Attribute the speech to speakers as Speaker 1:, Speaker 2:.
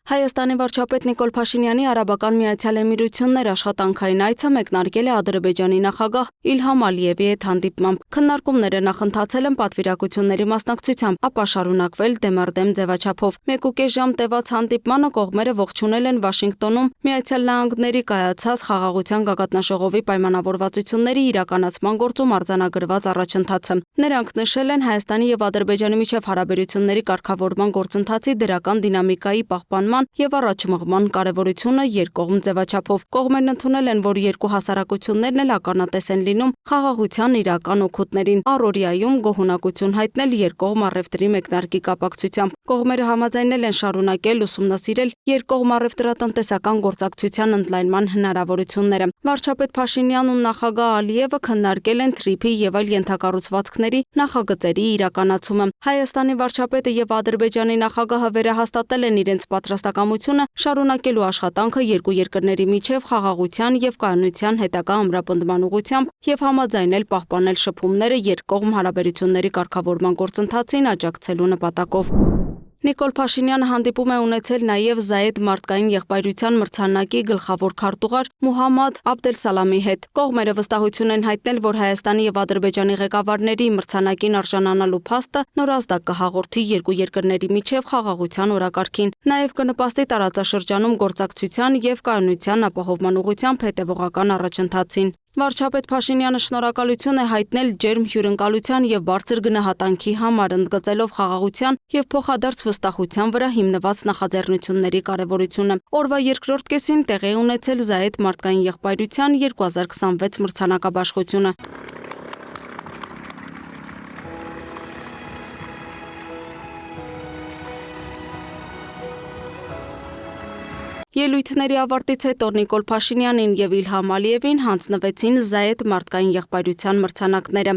Speaker 1: Հայաստանի վարչապետ Նիկոլ Փաշինյանի Արաբական Միացյալ Էմիրություններ աշխատանքային այցը մեկնարկել է Ադրբեջանի նախագահ Իլհամ Ալիևի հետ հանդիպմամբ։ Քննարկումները նախընթացել են պատվիրակությունների մասնակցությամբ, ապա շարունակվել դեմարդեմ ձևաչափով։ 1.5 ժամ տևած հանդիպմանը կողմերը ողջունել են Վաշինգտոնում Միացյալ Նահանգների կայացած խաղաղության գագաթնաժողովի պայմանավորվածությունների իրականացման գործում արձանագրված առաջընթացը։ Նրանք նշել են Հայաստանի եւ Ադրբեջանի միջև հարաբերությունների կարգավորման գործընթացի դրական դինամիկայի պահպանման եւ առաջմղման կարեւորությունը երկկողմ ձևաչափով։ Կողմերն ընդունել են, որ երկու հասարակություններն էլ ականատես են լինում խաղաղության իրական օգուտներին, առօրյայում գոհունակություն հայտնել երկկողմ առևտրի մեկնարկի կապակցությամբ։ Կողմերը համաձայնել են շարունակել ուսումնասիրել երկկողմ առևտրատնտեսական գործակցության ընդլայնման հնարավորությունները։ Վարչապետ Փաշինյանն ու նախագահ Ալիևը քննարկել են Թրիփի եւ այլ ենթակառուցվածքների նախագծերի իրականացումը։ Հայաստանի վարչապետը եւ Ադրբեջանի նախագահը վերահաստատել են իրենց պատրաստակամությունը շարունակելու աշխատանքը երկու երկրների միջև խաղաղության եւ կայունության հետագա ամրապնդման ուղղությամբ եւ համաձայնել պահպանել շփումները երկկողմ հարաբերությունների կարգավորման գործընթացին աջակցելու նպատակով։ Նիկոլ Փաշինյանը հանդիպում է ունեցել նաև Զայեդ մարդկային եղբայրության մրցանակի գլխավոր քարտուղար Մուհամմադ Աբդելսալամի հետ։ Կողմերը վստահություն են հայտնել, որ Հայաստանի եւ Ադրբեջանի ղեկավարների մրցանակին արժանանալու փաստը նորազդակ կհաղորդի երկու երկրների միջև խաղաղության օրակարգին, նաև կնպաստի տարածաշրջանում գործակցության եւ կայունության ապահովման ուղղությամբ հետեւողական առաջընթացին։ Վարչապետ Փաշինյանը շնորհակալություն է հայտնել ջերմ հյուրընկալության եւ բարձր գնահատանքի համար, ընդգծելով խաղաղության եւ փոխադարձ վստահության վրա հիմնված նախաձեռնությունների կարեւորությունը։ Օրվա երկրորդ կեսին տեղի ունեցել Զայեդ մարդկային եղբայրության 2026 մրցանակաբաշխությունը։ Ելույթների ավարտից հետո Նիկոլ Փաշինյանին եւ Իլհամ Ալիևին հանձնվեցին Զայեդ մարդկային եղբայրության մրցանակները։